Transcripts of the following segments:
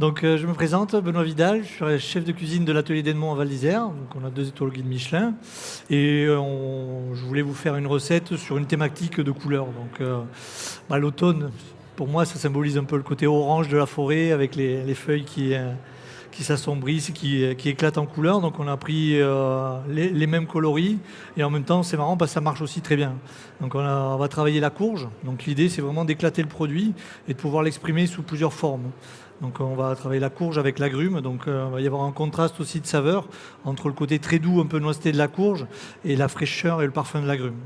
Donc, je me présente, Benoît Vidal, je suis chef de cuisine de l'atelier d'Edmond en Val d'Isère. Donc, on a 2 étoiles guide Michelin. Et je voulais vous faire une recette sur une thématique de couleurs. Donc, l'automne, pour moi, ça symbolise un peu le côté orange de la forêt avec les feuilles qui s'assombrissent, qui éclatent en couleurs. Donc, on a pris les mêmes coloris. Et en même temps, c'est marrant parce que ça marche aussi très bien. Donc, on va travailler la courge. Donc, l'idée, c'est vraiment d'éclater le produit et de pouvoir l'exprimer sous plusieurs formes. Donc on va travailler la courge avec l'agrume, donc il va y avoir un contraste aussi de saveur entre le côté très doux, un peu noisette de la courge et la fraîcheur et le parfum de l'agrume.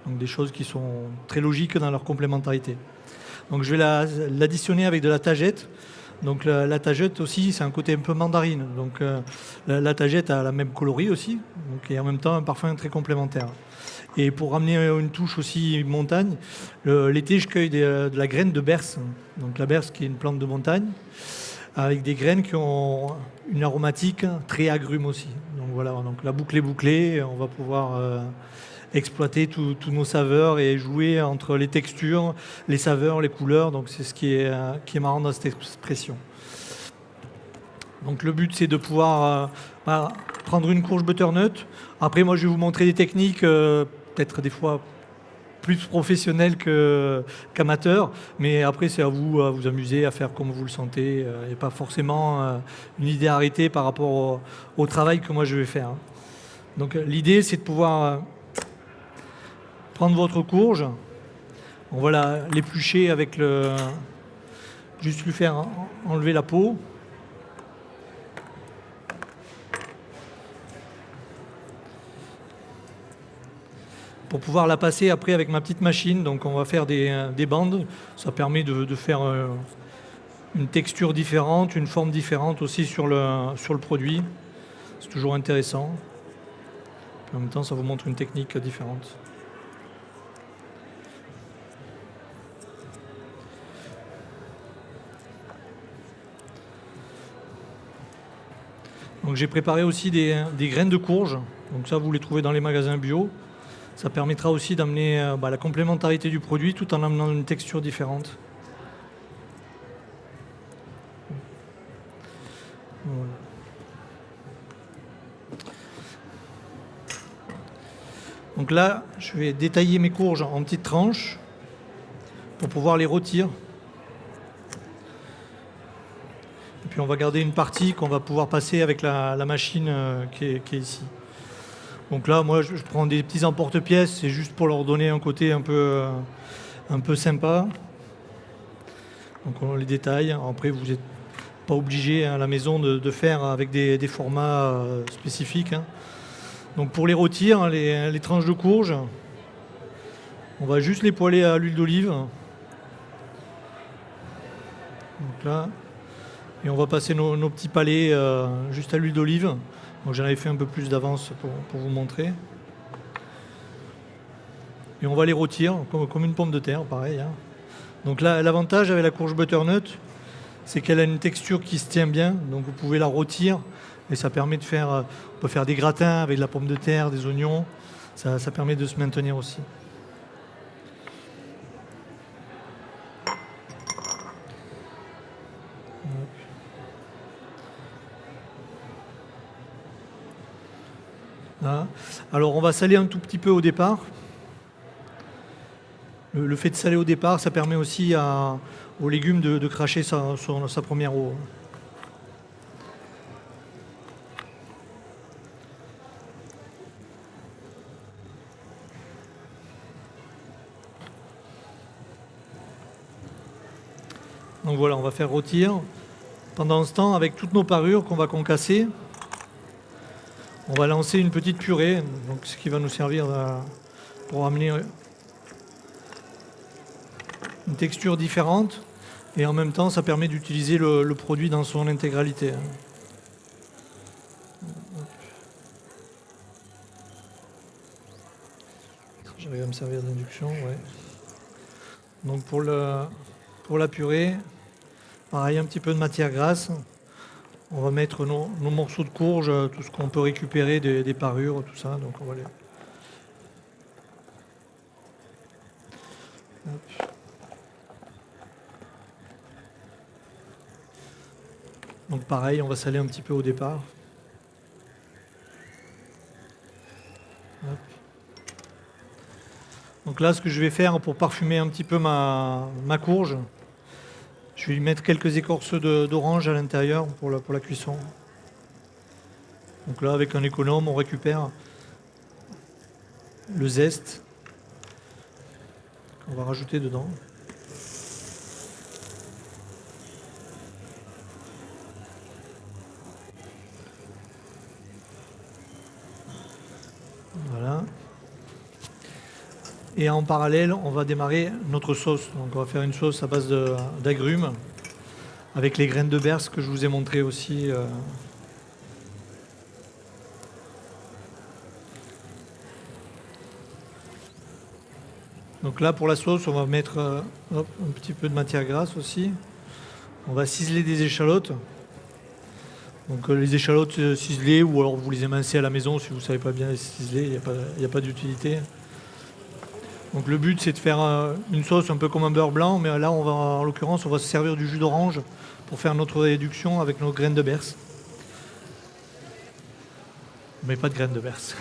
Donc des choses qui sont très logiques dans leur complémentarité. Donc je vais l'additionner avec de la tagette. Donc la tagette aussi, c'est un côté un peu mandarine. Donc la tagette a la même coloris aussi, donc, et en même temps un parfum très complémentaire. Et pour ramener une touche aussi montagne, l'été je cueille de la graine de berce. Donc la berce qui est une plante de montagne, avec des graines qui ont une aromatique très agrume aussi. Donc voilà, donc la boucle est bouclée, on va pouvoir exploiter tous nos saveurs et jouer entre les textures, les saveurs, les couleurs. Donc c'est ce qui est marrant dans cette expression. Donc le but c'est de pouvoir prendre une courge butternut. Après moi je vais vous montrer des techniques peut-être des fois plus professionnelles qu'amateurs, mais après c'est à vous amuser, à faire comme vous le sentez, et pas forcément une idée arrêtée par rapport au travail que moi je vais faire. Donc l'idée c'est de pouvoir prendre votre courge, on va l'éplucher avec juste lui faire enlever la peau. Pour pouvoir la passer après avec ma petite machine. Donc on va faire des bandes. Ça permet de faire une texture différente, une forme différente aussi sur le produit. C'est toujours intéressant. Et en même temps, ça vous montre une technique différente. Donc j'ai préparé aussi des graines de courge. Donc ça, vous les trouvez dans les magasins bio. Ça permettra aussi d'amener la complémentarité du produit tout en amenant une texture différente. Voilà. Donc là, je vais détailler mes courges en petites tranches pour pouvoir les rôtir. Et puis on va garder une partie qu'on va pouvoir passer avec la machine qui est ici. Donc là, moi, je prends des petits emporte-pièces, c'est juste pour leur donner un côté un peu sympa. Donc on les détaille. Après, vous n'êtes pas obligé à la maison de faire avec des formats spécifiques. Donc pour les rôtir, les tranches de courge, on va juste les poêler à l'huile d'olive. Donc là, et on va passer nos petits palets juste à l'huile d'olive. Donc j'en avais fait un peu plus d'avance pour vous montrer. Et on va les rôtir comme une pomme de terre, pareil. Donc là, l'avantage avec la courge butternut, c'est qu'elle a une texture qui se tient bien. Donc vous pouvez la rôtir et ça permet de faire, on peut faire des gratins avec de la pomme de terre, des oignons. Ça permet de se maintenir aussi. Là. Alors on va saler un tout petit peu au départ. Le fait de saler au départ, ça permet aussi aux légumes de cracher sa première eau. Donc voilà, on va faire rôtir. Pendant ce temps, avec toutes nos parures qu'on va concasser, on va lancer une petite purée, donc ce qui va nous servir pour amener une texture différente. Et en même temps, ça permet d'utiliser le produit dans son intégralité. J'arrive à me servir d'induction, ouais. Donc pour la purée, pareil, un petit peu de matière grasse. On va mettre nos morceaux de courge, tout ce qu'on peut récupérer des parures, tout ça. Donc on va les... Hop. Donc pareil, on va saler un petit peu au départ. Hop. Donc là, ce que je vais faire pour parfumer un petit peu ma courge, je vais lui mettre quelques écorces d'orange à l'intérieur pour la cuisson. Donc là, avec un économe, on récupère le zeste qu'on va rajouter dedans. Voilà. Et en parallèle, on va démarrer notre sauce. Donc on va faire une sauce à base d'agrumes avec les graines de berce que je vous ai montré aussi. Donc là, pour la sauce, on va mettre un petit peu de matière grasse aussi. On va ciseler des échalotes. Donc les échalotes ciselées, ou alors vous les émincez à la maison si vous ne savez pas bien les ciseler, il n'y a pas d'utilité. Donc le but, c'est de faire une sauce un peu comme un beurre blanc, mais là, en l'occurrence, on va se servir du jus d'orange pour faire notre réduction avec nos graines de berce. Mais pas de graines de berce.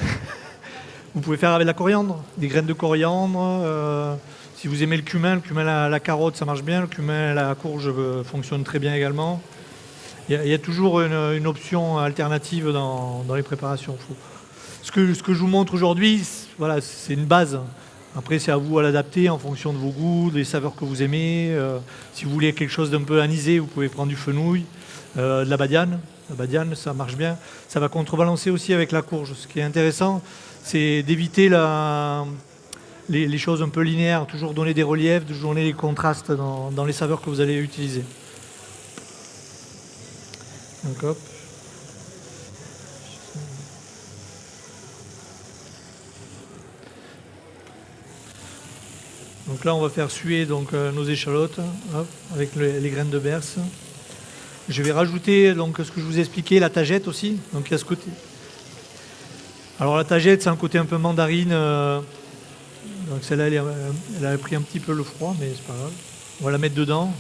Vous pouvez faire avec la coriandre, des graines de coriandre. Si vous aimez le cumin à la carotte, ça marche bien. Le cumin à la courge fonctionne très bien également. Il y a toujours une option alternative dans les préparations. Ce que je vous montre aujourd'hui, voilà, c'est une base. Après, c'est à vous à l'adapter en fonction de vos goûts, des saveurs que vous aimez. Si vous voulez quelque chose d'un peu anisé, vous pouvez prendre du fenouil, de la badiane. La badiane, ça marche bien. Ça va contrebalancer aussi avec la courge. Ce qui est intéressant, c'est d'éviter les choses un peu linéaires, toujours donner des reliefs, toujours donner des contrastes dans les saveurs que vous allez utiliser. Donc, hop. Donc là, on va faire suer nos échalotes avec les graines de berce. Je vais rajouter donc, ce que je vous ai expliqué, la tagette aussi. Donc il y a ce côté. Alors la tagette, c'est un côté un peu mandarine. Donc celle-là, elle a pris un petit peu le froid, mais c'est pas grave. On va la mettre dedans.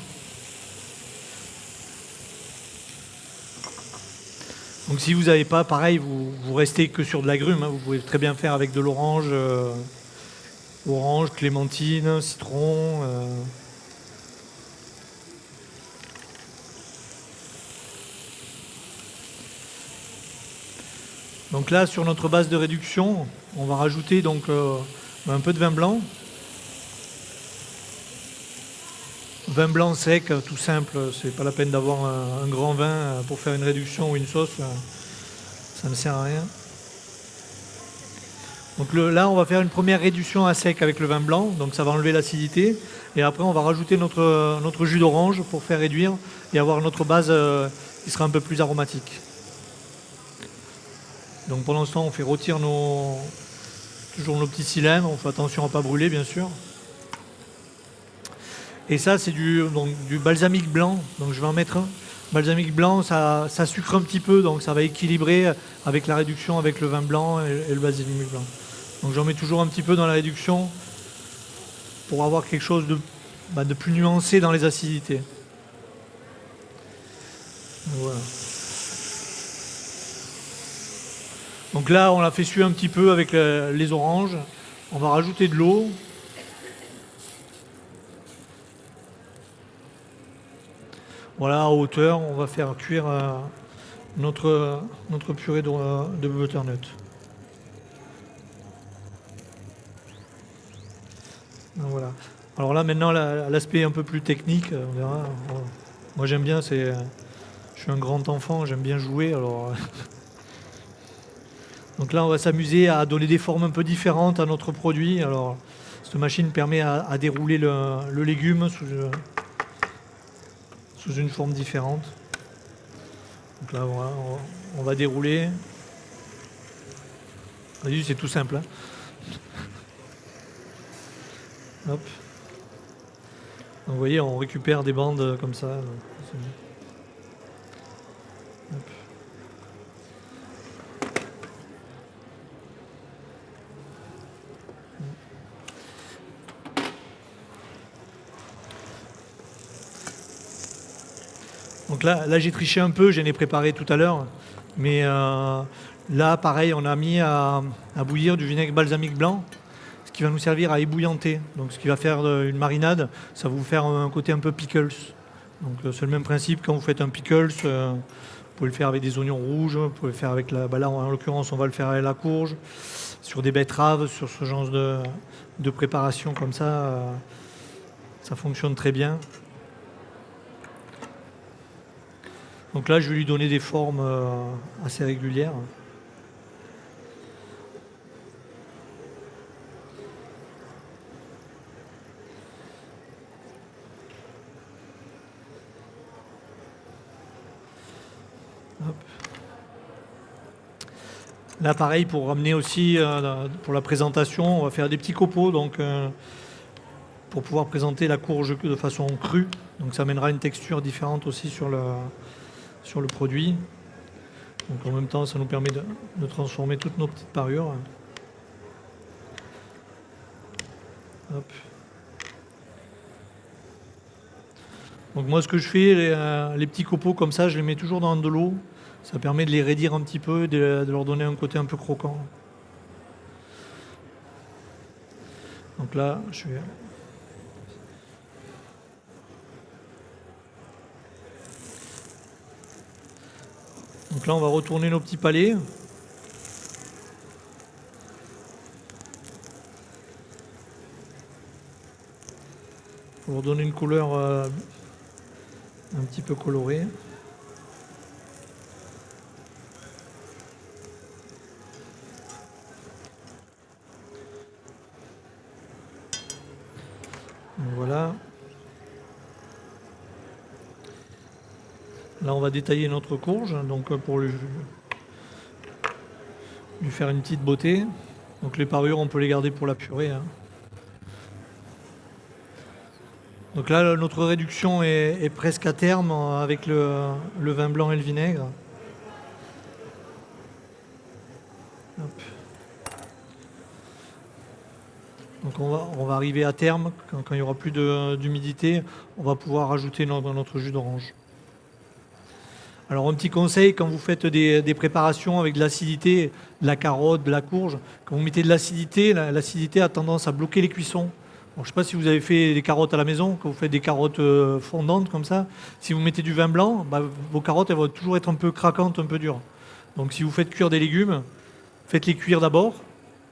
Donc si vous n'avez pas, pareil, vous restez que sur de l'agrumes. Vous pouvez très bien faire avec de l'orange, orange, clémentine, citron. Donc là, sur notre base de réduction, on va rajouter un peu de vin blanc. Vin blanc sec, tout simple, c'est pas la peine d'avoir un grand vin pour faire une réduction ou une sauce, ça ne sert à rien. Donc là, on va faire une première réduction à sec avec le vin blanc, donc ça va enlever l'acidité. Et après, on va rajouter notre jus d'orange pour faire réduire et avoir notre base qui sera un peu plus aromatique. Donc pour l'instant, on fait rôtir toujours nos petits cylindres, on fait attention à ne pas brûler, bien sûr. Et ça, c'est du balsamique blanc. Donc je vais en mettre un. Balsamique blanc, ça sucre un petit peu, donc ça va équilibrer avec la réduction avec le vin blanc et le balsamique blanc. Donc j'en mets toujours un petit peu dans la réduction pour avoir quelque chose de plus nuancé dans les acidités. Voilà. Donc là, on l'a fait suer un petit peu avec les oranges. On va rajouter de l'eau. Voilà, à hauteur, on va faire cuire notre purée de butternut. Donc voilà. Alors là, maintenant, l'aspect un peu plus technique, on verra. Moi, j'aime bien, je suis un grand enfant, j'aime bien jouer. Alors, donc là, on va s'amuser à donner des formes un peu différentes à notre produit. Alors, cette machine permet à dérouler le légume sous une forme différente. Donc là, voilà, on va dérouler. C'est tout simple. Hein. Hop. Donc, vous voyez, on récupère des bandes comme ça. Hop. Donc là j'ai triché un peu, j'en ai préparé tout à l'heure. Mais là, pareil, on a mis à bouillir du vinaigre balsamique blanc, ce qui va nous servir à ébouillanter. Donc ce qui va faire une marinade, ça va vous faire un côté un peu pickles. Donc c'est le même principe quand vous faites un pickles. Vous pouvez le faire avec des oignons rouges, vous pouvez le faire avec là en l'occurrence on va le faire avec la courge, sur des betteraves, sur ce genre de préparation comme ça fonctionne très bien. Donc là je vais lui donner des formes assez régulières. Hop. Là, pareil, pour ramener aussi, pour la présentation, on va faire des petits copeaux, donc pour pouvoir présenter la courge de façon crue. Donc ça amènera une texture différente aussi sur le produit. Donc en même temps, ça nous permet de transformer toutes nos petites parures. Hop. Donc moi, ce que je fais, les petits copeaux comme ça, je les mets toujours dans de l'eau. Ça permet de les raidir un petit peu, de leur donner un côté un peu croquant. Donc là, je vais... Donc là, on va retourner nos petits palets. Pour leur donner une couleur un petit peu colorée. Donc voilà. Là, on va détailler notre courge, donc pour lui faire une petite beauté. Donc les parures, on peut les garder pour la purée. Hein. Donc là, notre réduction est presque à terme avec le vin blanc et le vinaigre. Hop. Donc on va arriver à terme, quand il n'y aura plus d'humidité, on va pouvoir rajouter notre jus d'orange. Alors un petit conseil, quand vous faites des préparations avec de l'acidité, de la carotte, de la courge, quand vous mettez de l'acidité, l'acidité a tendance à bloquer les cuissons. Bon, je ne sais pas si vous avez fait des carottes à la maison, quand vous faites des carottes fondantes comme ça, si vous mettez du vin blanc, vos carottes elles vont toujours être un peu craquantes, un peu dures. Donc si vous faites cuire des légumes, faites-les cuire d'abord.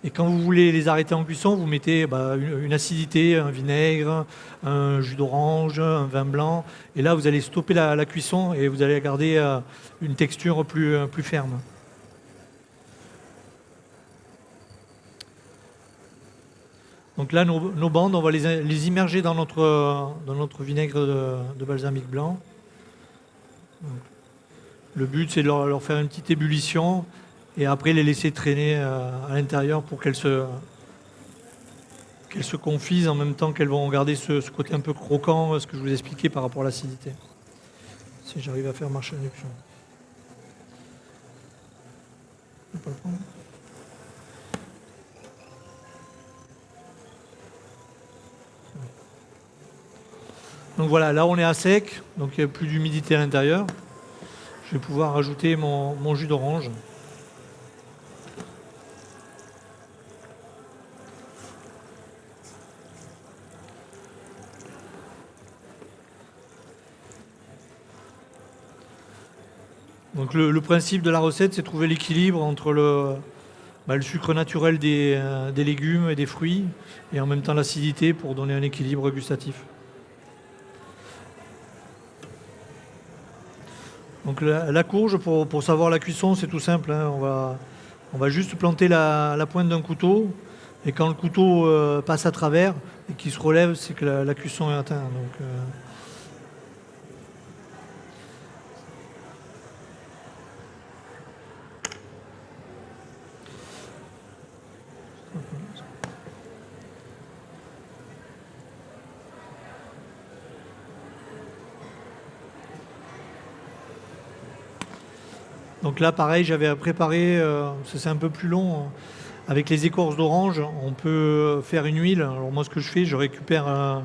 Et quand vous voulez les arrêter en cuisson, vous mettez une acidité, un vinaigre, un jus d'orange, un vin blanc. Et là, vous allez stopper la cuisson et vous allez garder une texture plus ferme. Donc là, nos bandes, on va les immerger dans notre vinaigre de balsamique blanc. Donc, le but, c'est de leur faire une petite ébullition. Et après les laisser traîner à l'intérieur pour qu'elles se confisent en même temps qu'elles vont garder ce côté un peu croquant, ce que je vous expliquais par rapport à l'acidité. Si j'arrive à faire marcher l'induction. Je peux pas le prendre. Donc voilà, là on est à sec, donc il n'y a plus d'humidité à l'intérieur. Je vais pouvoir rajouter mon jus d'orange. Donc le principe de la recette, c'est de trouver l'équilibre entre le sucre naturel des légumes et des fruits, et en même temps l'acidité pour donner un équilibre gustatif. Donc la courge, pour savoir la cuisson, c'est tout simple. Hein. On va juste planter la pointe d'un couteau, et quand le couteau passe à travers et qu'il se relève, c'est que la cuisson est atteinte. Donc, Donc là, pareil, j'avais préparé, c'est un peu plus long, hein. Avec les écorces d'orange, on peut faire une huile. Alors moi, ce que je fais, je récupère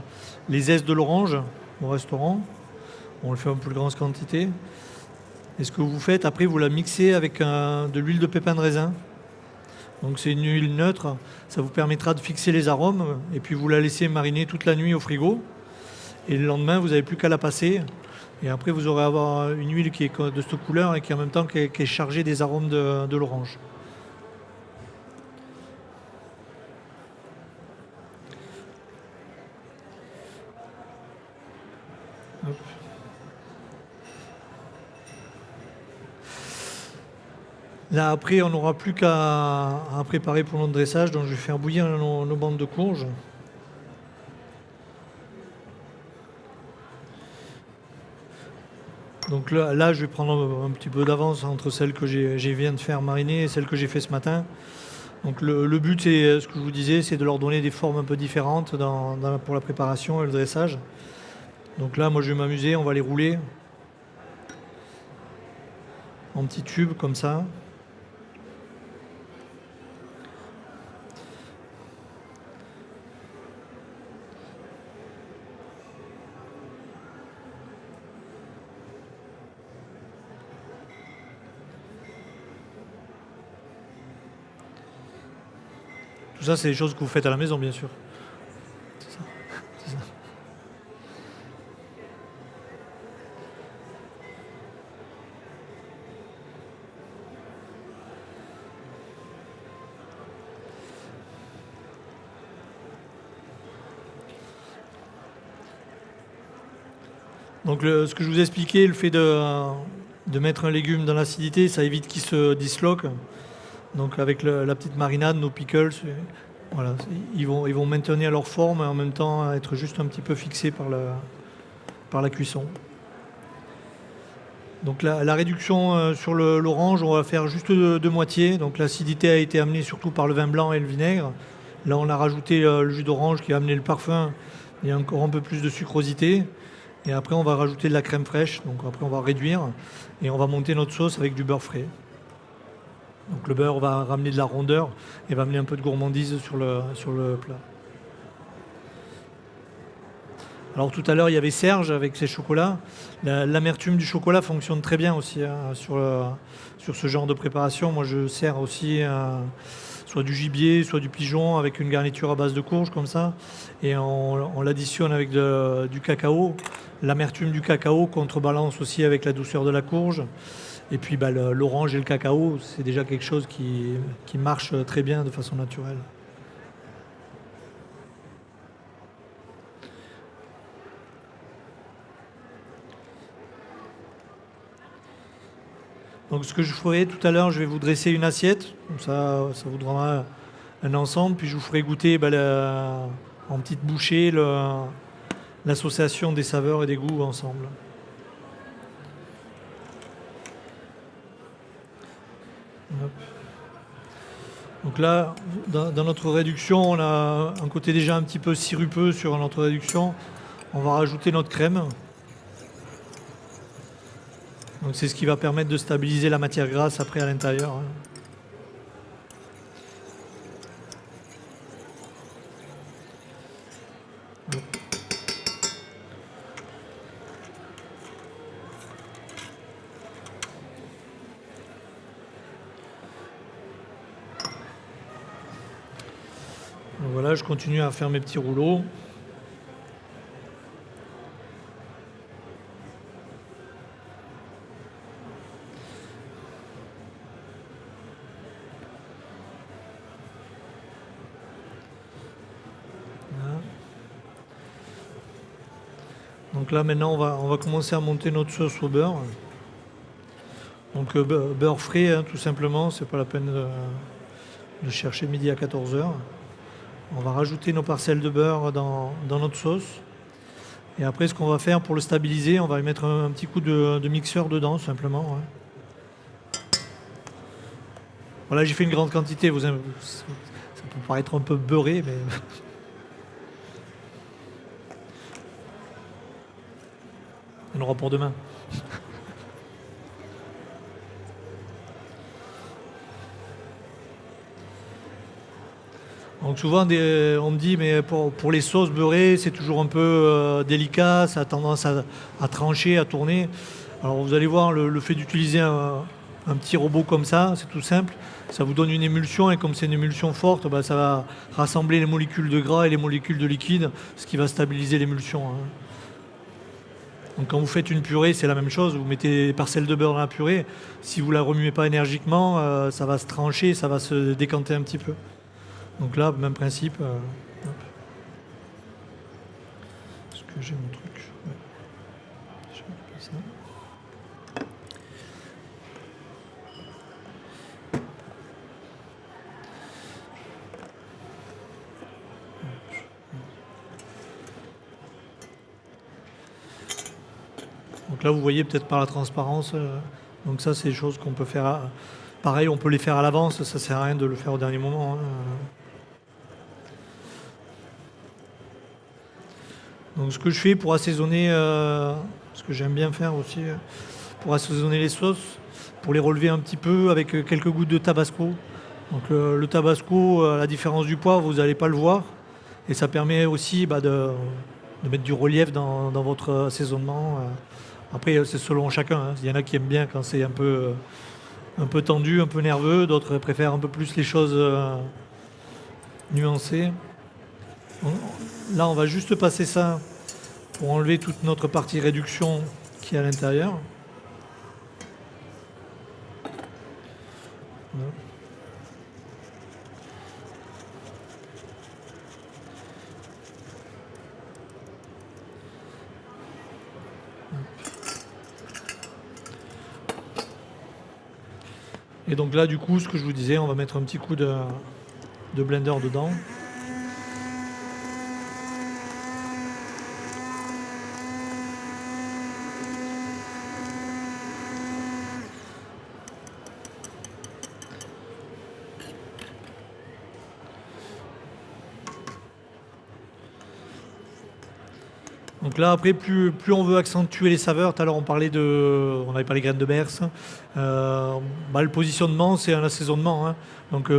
les zestes de l'orange au restaurant. On le fait en plus grande quantité. Et ce que vous faites, après, vous la mixez avec de l'huile de pépin de raisin. Donc c'est une huile neutre, ça vous permettra de fixer les arômes et puis vous la laissez mariner toute la nuit au frigo. Et le lendemain, vous n'avez plus qu'à la passer. Et après, vous aurez avoir une huile qui est de cette couleur et qui en même temps qui est chargée des arômes de l'orange. Hop. Là, après, on n'aura plus qu'à préparer pour notre dressage. Donc, je vais faire bouillir nos bandes de courge. Donc là, je vais prendre un petit peu d'avance entre celles que j'ai viens de faire mariner et celles que j'ai fait ce matin. Donc le but, c'est ce que je vous disais, c'est de leur donner des formes un peu différentes pour la préparation et le dressage. Donc là, moi, je vais m'amuser, on va les rouler en petits tubes comme ça. Tout ça, c'est des choses que vous faites à la maison, bien sûr. C'est ça. C'est ça. Donc ce que je vous ai expliqué, le fait de mettre un légume dans l'acidité, ça évite qu'il se disloque. Donc avec la petite marinade, nos pickles, voilà, ils vont maintenir leur forme et en même temps être juste un petit peu fixés par la cuisson. Donc la réduction sur l'orange, on va faire juste de moitié. Donc l'acidité a été amenée surtout par le vin blanc et le vinaigre. Là, on a rajouté le jus d'orange qui a amené le parfum et encore un peu plus de sucrosité. Et après, on va rajouter de la crème fraîche. Donc après, on va réduire et on va monter notre sauce avec du beurre frais. Donc le beurre va ramener de la rondeur et va amener un peu de gourmandise sur le plat. Alors tout à l'heure, il y avait Serge avec ses chocolats. L'amertume du chocolat fonctionne très bien aussi sur ce genre de préparation. Moi, je sers aussi soit du gibier, soit du pigeon avec une garniture à base de courge comme ça. Et on l'additionne avec du cacao. L'amertume du cacao contrebalance aussi avec la douceur de la courge. Et puis l'orange et le cacao, c'est déjà quelque chose qui marche très bien de façon naturelle. Donc ce que je ferai tout à l'heure, je vais vous dresser une assiette, comme ça vous donnera un ensemble, puis je vous ferai goûter en petites bouchées l'association des saveurs et des goûts ensemble. Hop. Donc là, dans notre réduction, on a un côté déjà un petit peu sirupeux sur notre réduction. On va rajouter notre crème. Donc c'est ce qui va permettre de stabiliser la matière grasse après à l'intérieur. Donc voilà, je continue à faire mes petits rouleaux. Donc là maintenant on va commencer à monter notre sauce au beurre. Donc beurre frais tout simplement, c'est pas la peine de chercher midi à 14h. On va rajouter nos parcelles de beurre dans notre sauce. Et après ce qu'on va faire pour le stabiliser, on va y mettre un petit coup de mixeur dedans simplement. Voilà, j'ai fait une grande quantité, ça peut paraître un peu beurré, mais il y en aura pour demain. Donc souvent, on me dit, mais pour les sauces beurrées, c'est toujours un peu délicat, ça a tendance à trancher, à tourner. Alors vous allez voir, le fait d'utiliser un petit robot comme ça, c'est tout simple. Ça vous donne une émulsion et comme c'est une émulsion forte, bah, ça va rassembler les molécules de gras et les molécules de liquide, ce qui va stabiliser l'émulsion, hein. Donc quand vous faites une purée, c'est la même chose. Vous mettez des parcelles de beurre dans la purée. Si vous ne la remuez pas énergiquement, ça va se trancher, ça va se décanter un petit peu. Donc là, même principe. Hop. Est-ce que j'ai mon truc? Ouais. Je vais couper ça. Donc là, vous voyez peut-être par la transparence. Donc ça, c'est des choses qu'on peut faire. Pareil, on peut les faire à l'avance. Ça sert à rien de le faire au dernier moment, hein. Donc ce que je fais pour assaisonner, ce que j'aime bien faire aussi, pour assaisonner les sauces, pour les relever un petit peu avec quelques gouttes de tabasco. Donc le tabasco, à la différence du poivre, vous n'allez pas le voir. Et ça permet aussi de mettre du relief dans votre assaisonnement. Après, c'est selon chacun, hein. Il y en a qui aiment bien quand c'est un peu tendu, un peu nerveux. D'autres préfèrent un peu plus les choses nuancées. Là, on va juste passer ça pour enlever toute notre partie réduction qui est à l'intérieur. Et donc là, du coup, ce que je vous disais, on va mettre un petit coup de blender dedans. Donc là, après, plus on veut accentuer les saveurs, tout à l'heure on avait parlé graines de berce. Le positionnement, c'est un assaisonnement, hein. Donc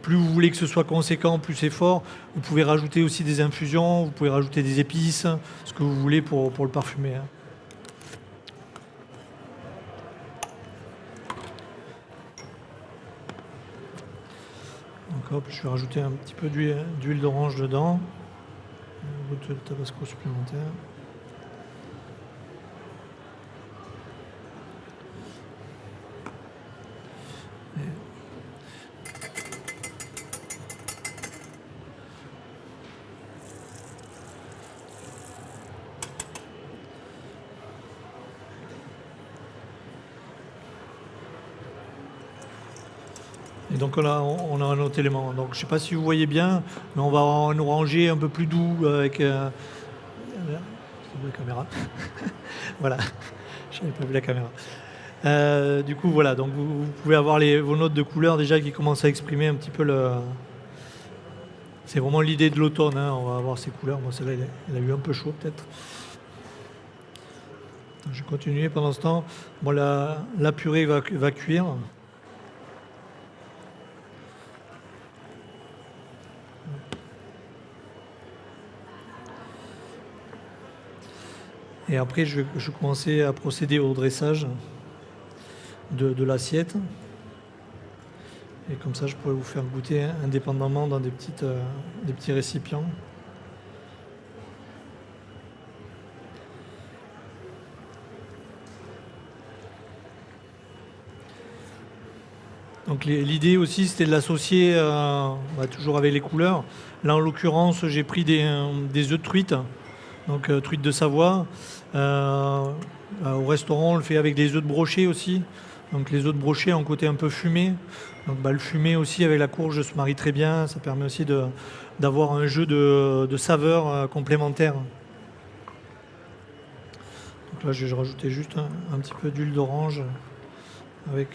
plus vous voulez que ce soit conséquent, plus c'est fort. Vous pouvez rajouter aussi des infusions, vous pouvez rajouter des épices, ce que vous voulez pour le parfumer, hein. Donc hop, je vais rajouter un petit peu d'huile d'orange dedans. Une goutte de tabasco supplémentaire. Et donc là, on a un autre élément. Donc je ne sais pas si vous voyez bien, mais on va nous ranger un peu plus doux avec. C'est la caméra. Voilà, je n'avais pas vu la caméra. Du coup, voilà, donc vous pouvez avoir vos notes de couleur déjà qui commencent à exprimer un petit peu le. C'est vraiment l'idée de l'automne, hein. On va avoir ces couleurs. Bon, celle-là, il a eu un peu chaud peut-être. Je vais continuer pendant ce temps. Bon, la purée va cuire. Et après, je vais commencer à procéder au dressage de l'assiette. Et comme ça, je pourrais vous faire goûter indépendamment dans des petits récipients. Donc l'idée aussi, c'était de l'associer toujours avec les couleurs. Là, en l'occurrence, j'ai pris des œufs de truite, donc truite de Savoie. Au restaurant, on le fait avec des œufs de brochet aussi. Donc les œufs de brochet ont un côté un peu fumé. Donc le fumé aussi avec la courge se marie très bien. Ça permet aussi d'avoir un jeu de saveurs complémentaires. Donc là, je vais rajouter juste un petit peu d'huile d'orange avec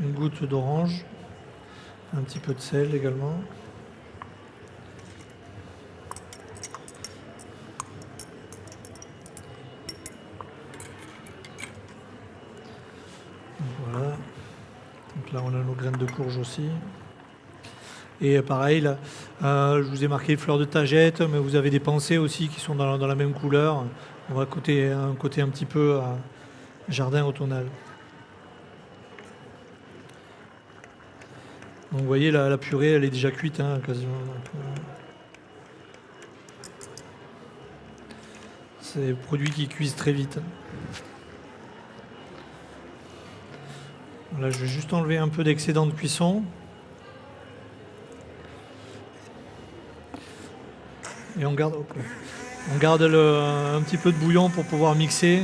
une goutte d'orange, un petit peu de sel également. Voilà. Donc là, on a nos graines de courge aussi. Et pareil, là, je vous ai marqué fleurs de tagette, mais vous avez des pensées aussi qui sont dans la même couleur. On va un côté un petit peu jardin automnal. Donc vous voyez, la purée, elle est déjà cuite, hein, quasiment. C'est des produits qui cuisent très vite. Là, je vais juste enlever un peu d'excédent de cuisson. Et on garde un petit peu de bouillon pour pouvoir mixer.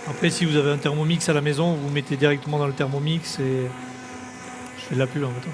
Après, si vous avez un thermomix à la maison, vous mettez directement dans le thermomix et je fais de la pub en même temps.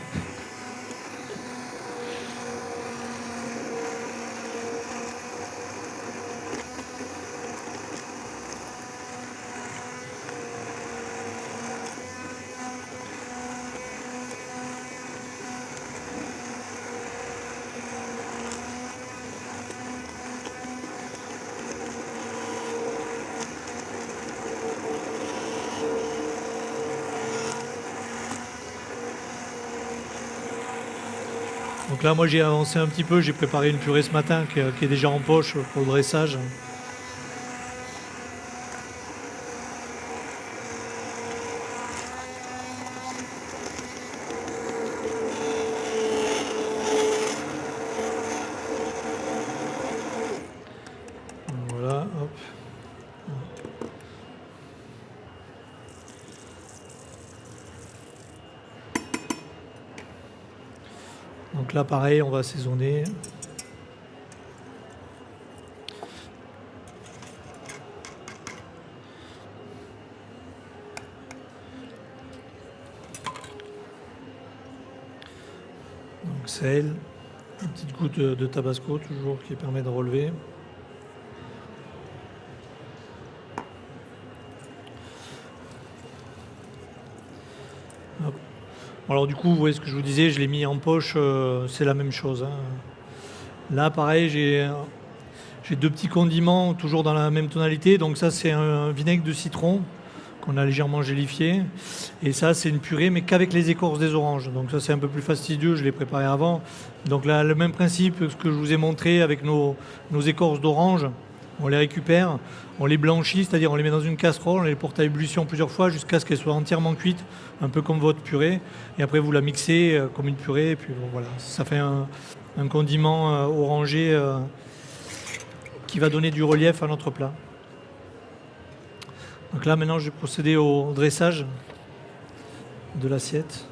Donc là, moi, j'ai avancé un petit peu. J'ai préparé une purée ce matin qui est déjà en poche pour le dressage. Voilà, hop. Donc là, pareil, on va assaisonner. Donc sel, une petite goutte de tabasco toujours qui permet de relever. Hop. Alors du coup, vous voyez ce que je vous disais, je l'ai mis en poche, c'est la même chose, hein. Là, pareil, j'ai deux petits condiments, toujours dans la même tonalité. Donc ça, c'est un vinaigre de citron qu'on a légèrement gélifié. Et ça, c'est une purée, mais qu'avec les écorces des oranges. Donc ça, c'est un peu plus fastidieux, je l'ai préparé avant. Donc là, le même principe que ce que je vous ai montré avec nos écorces d'orange. On les récupère, on les blanchit, c'est-à-dire on les met dans une casserole, on les porte à ébullition plusieurs fois jusqu'à ce qu'elles soient entièrement cuites, un peu comme votre purée. Et après, vous la mixez comme une purée. Et puis bon, voilà, ça fait un condiment orangé qui va donner du relief à notre plat. Donc là, maintenant, je vais procéder au dressage de l'assiette.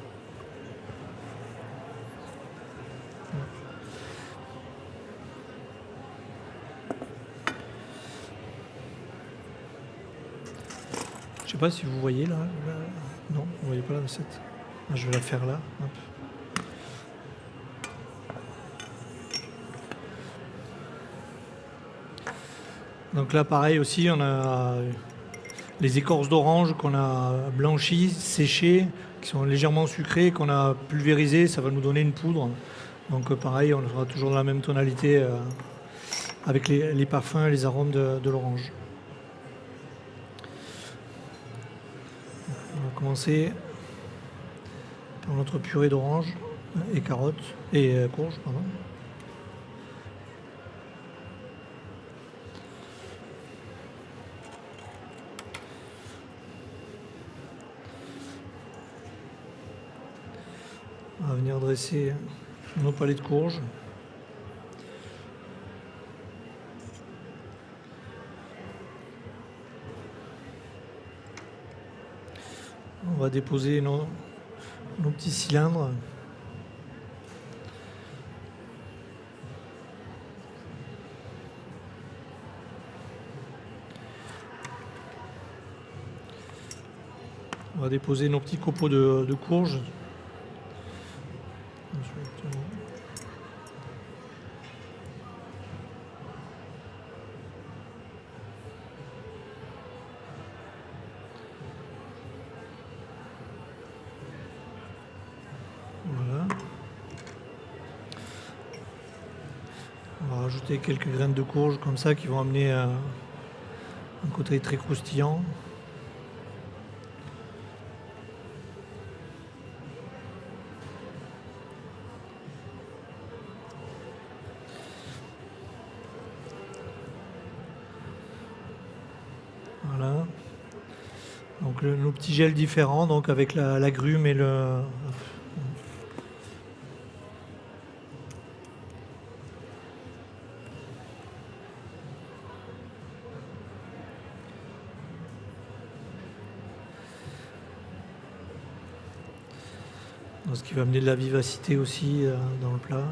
Je ne sais pas si vous voyez là. Non, vous ne voyez pas la recette. Je vais la faire là. Hop. Donc là, pareil aussi, on a les écorces d'orange qu'on a blanchies, séchées, qui sont légèrement sucrées, qu'on a pulvérisées, ça va nous donner une poudre. Donc pareil, on sera toujours dans la même tonalité avec les parfums et les arômes de l'orange. On va commencer par notre purée d'orange et carottes et courges, pardon. On va venir dresser nos palets de courges. On va déposer nos petits cylindres. On va déposer nos petits copeaux de courges. On va rajouter quelques graines de courge comme ça qui vont amener un côté très croustillant. Voilà. Donc nos petits gels différents, donc avec l'agrumes et le. Ce qui va amener de la vivacité aussi dans le plat.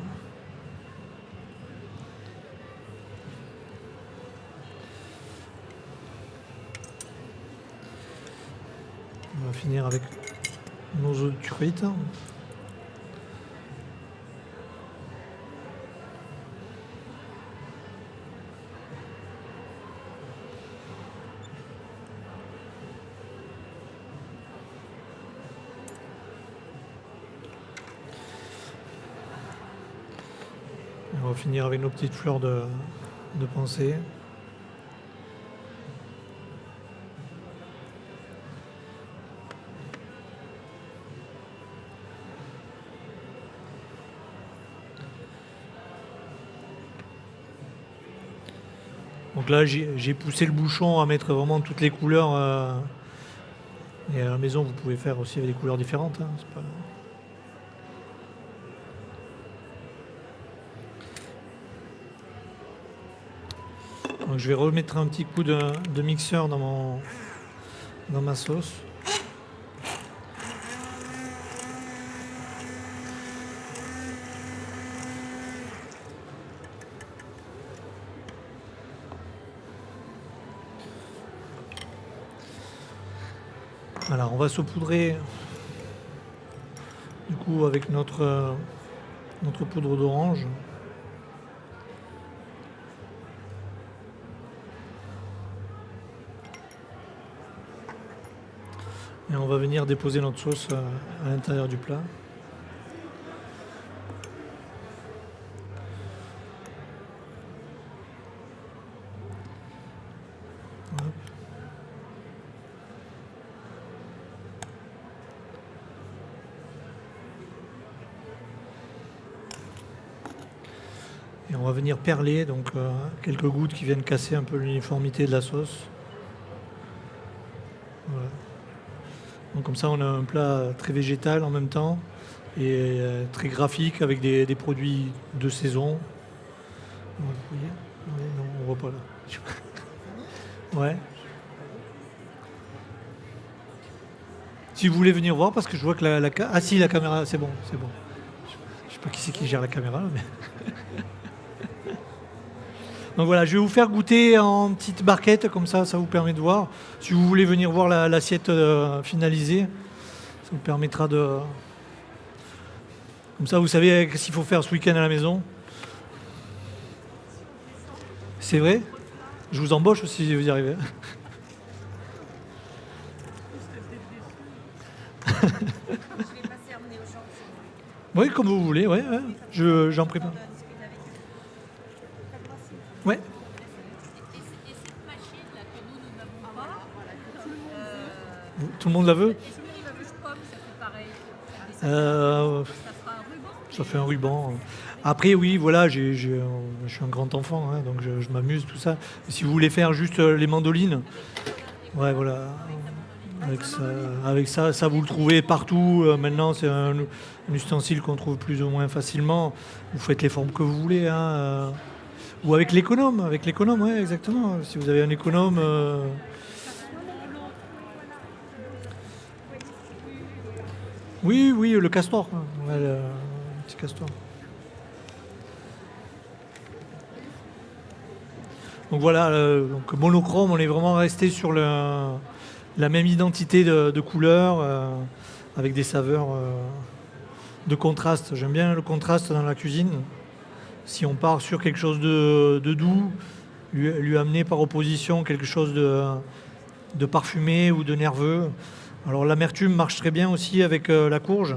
On va finir avec nos œufs de truite. On va finir avec nos petites fleurs de pensée. Donc là, j'ai poussé le bouchon à mettre vraiment toutes les couleurs. Et à la maison, vous pouvez faire aussi avec des couleurs différentes. Hein, c'est pas... Donc je vais remettre un petit coup de mixeur dans ma sauce. Voilà, on va saupoudrer du coup avec notre poudre d'orange. Et on va venir déposer notre sauce à l'intérieur du plat. Hop. Et on va venir perler, donc quelques gouttes qui viennent casser un peu l'uniformité de la sauce. Voilà. Donc comme ça, on a un plat très végétal en même temps et très graphique avec des produits de saison. Vous voyez ? Non, on voit pas là. Ouais. Si vous voulez venir voir, parce que je vois que ah si, la caméra, c'est bon. Je sais pas qui c'est qui gère la caméra, mais... Donc voilà, je vais vous faire goûter en petite barquette, comme ça vous permet de voir. Si vous voulez venir voir l'assiette finalisée, ça vous permettra de... Comme ça, vous savez ce qu'il faut faire ce week-end à la maison. C'est vrai ? Je vous embauche aussi si vous y arrivez. Oui, comme vous voulez, ouais. J'en prépare. Ouais. Tout le monde la veut ? Ça fait un ruban. Après, oui, voilà, je suis un grand enfant, hein, donc je m'amuse, tout ça. Et si vous voulez faire juste les mandolines, ouais, voilà. Avec ça, vous le trouvez partout. Maintenant, c'est un ustensile qu'on trouve plus ou moins facilement. Vous faites les formes que vous voulez, hein. Ou avec l'économe, ouais, exactement. Si vous avez un économe... Oui, le castor. Ouais, le petit castor. Donc voilà, donc monochrome, on est vraiment resté sur la même identité de couleur, avec des saveurs de contraste. J'aime bien le contraste dans la cuisine. Si on part sur quelque chose de doux, lui amener par opposition quelque chose de parfumé ou de nerveux. Alors l'amertume marche très bien aussi avec la courge.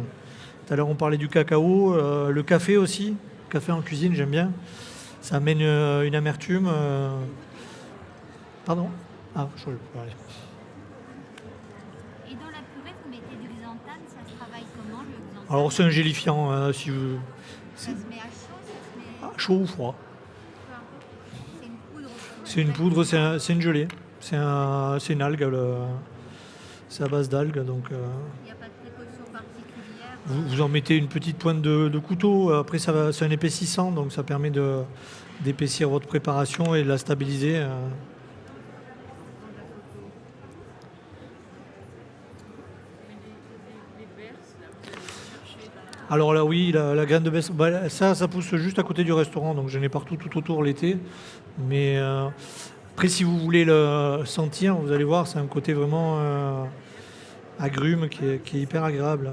Tout à l'heure on parlait du cacao, le café aussi. Le café en cuisine, j'aime bien. Ça amène une amertume. Pardon. Ah, je voulais parler. Et dans la purée, vous mettez du xanthane, ça se travaille comment le xanthane? Alors c'est un gélifiant, si vous... Ça se met à chaud, ça se met Chaud ou froid. peu importe. C'est une poudre. C'est une poudre, c'est une gelée. C'est une algue. C'est à base d'algues. Donc, Il n'y a pas de précaution particulière. vous en mettez une petite pointe de couteau. Après, c'est un épaississant, donc ça permet d'épaissir votre préparation et de la stabiliser. Alors là, oui, la graine de baisse, ça pousse juste à côté du restaurant, donc j'en ai partout tout autour l'été. Mais après, si vous voulez le sentir, vous allez voir, c'est un côté vraiment agrume qui est hyper agréable.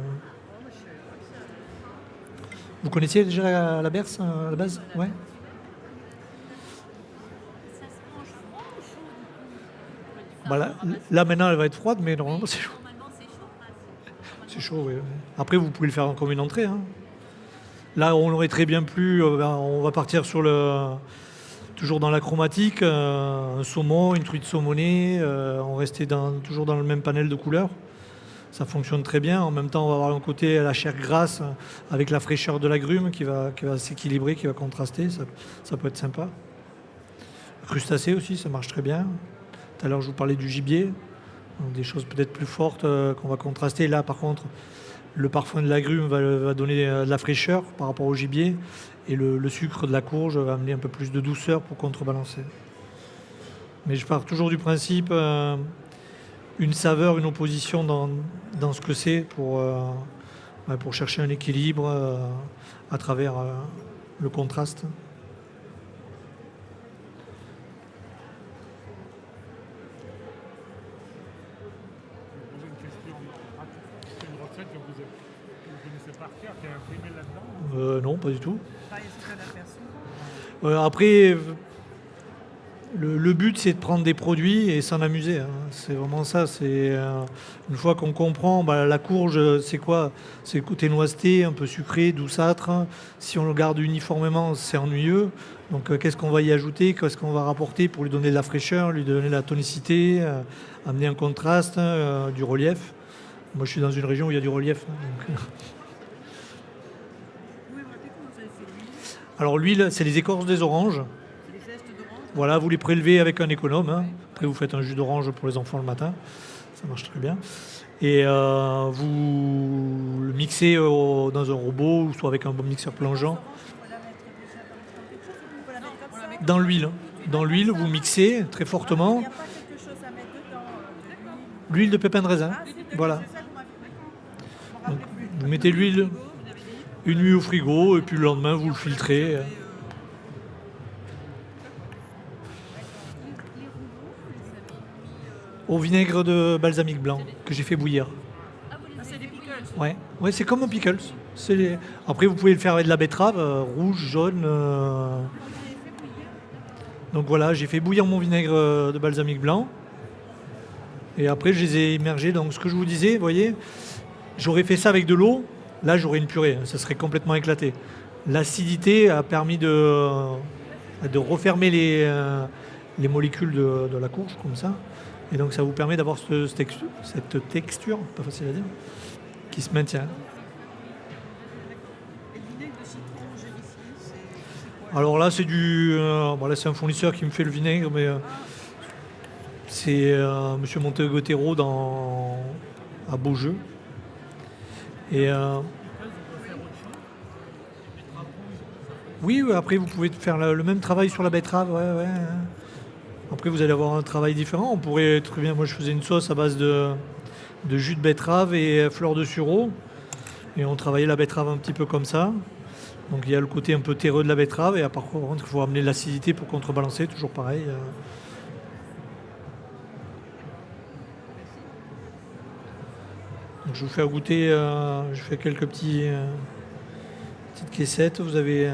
Vous connaissiez déjà la berce à la base? Ouais. Ça se mange froid ou chaud du coup? Là, maintenant, elle va être froide, mais normalement, c'est chaud. Normalement, c'est chaud. C'est chaud, oui. Après, vous pouvez le faire comme une entrée, hein. Là, on aurait très bien plu, on va partir sur toujours dans la chromatique, un saumon, une truite saumonée, on restait toujours dans le même panel de couleurs. Ça fonctionne très bien. En même temps, on va avoir un côté à la chair grasse avec la fraîcheur de l'agrume qui va s'équilibrer, qui va contraster. Ça peut être sympa. Crustacés aussi, ça marche très bien. Tout à l'heure, je vous parlais du gibier. Donc, des choses peut-être plus fortes qu'on va contraster. Là, par contre, le parfum de l'agrume va donner de la fraîcheur par rapport au gibier. Et le sucre de la courge va amener un peu plus de douceur pour contrebalancer. Mais je pars toujours du principe, une saveur, une opposition dans ce que c'est pour chercher un équilibre à travers le contraste. J'ai une question pratique. C'est une recette que vous connaissez par cœur, qui est imprimée là-dedans? Non, pas du tout. Pas essayer de la faire souvent. Après, le but, c'est de prendre des produits et s'en amuser, hein. C'est vraiment ça. Une fois qu'on comprend, la courge, c'est quoi? C'est le côté noiseté, un peu sucré, douceâtre. Si on le garde uniformément, c'est ennuyeux. Donc, qu'est-ce qu'on va y ajouter? Qu'est-ce qu'on va rapporter pour lui donner de la fraîcheur, lui donner de la tonicité, amener un contraste, du relief? Moi, je suis dans une région où il y a du relief, hein, donc. Vous pouvez me rappeler comment vous avez fait l'huile? Alors, l'huile, c'est les écorces des oranges. C'est les zestes d'orange? Voilà, vous les prélevez avec un économe, hein. Après, vous faites un jus d'orange pour les enfants le matin. Ça marche très bien. Et vous le mixez dans un robot, ou soit avec un bon mixeur plongeant. Il faut la mettre déjà dans quelque chose ou on peut la mettre comme ça? Dans l'huile. Dans l'huile, vous mixez très Il fortement. n'y a pas quelque chose à mettre dedans de l'huile? L'huile de pépin de raisin. Ah, c'est Voilà. ça que vous m'avez dit. Je m'en Donc, rappelais plus. vous mettez l'huile une nuit au frigo, et puis le lendemain, vous le filtrez. Les rouleaux, vous les avez mis. Au vinaigre de balsamique blanc, que j'ai fait bouillir. Ah, vous les Ah, avez c'est des fait pickles. bouillir. Ouais, c'est comme un pickles. Après, vous pouvez le faire avec de la betterave, rouge, jaune. Vous l'avez fait bouillir. Donc voilà, j'ai fait bouillir mon vinaigre de balsamique blanc. Et après, je les ai immergés. Donc ce que je vous disais, vous voyez, j'aurais fait ça avec de l'eau. Là, j'aurais une purée. Ça serait complètement éclaté. L'acidité a permis de refermer les molécules de la courge, comme ça. Et donc, ça vous permet d'avoir cette texture, pas facile à dire, qui se maintient. Et le vinaigre de citron gélifié, c'est quoi? Alors là, c'est là, c'est un fournisseur qui me fait le vinaigre, mais c'est Monsieur Montegotero à Beaujeu. Et oui, après vous pouvez faire le même travail sur la betterave. Ouais. Après, vous allez avoir un travail différent. On pourrait très bien. Moi, je faisais une sauce à base de jus de betterave et fleurs de sureau, et on travaillait la betterave un petit peu comme ça. Donc il y a le côté un peu terreux de la betterave, et par contre, il faut amener l'acidité pour contrebalancer, toujours pareil. Donc je vous fais goûter, je fais quelques petites caissettes. Vous avez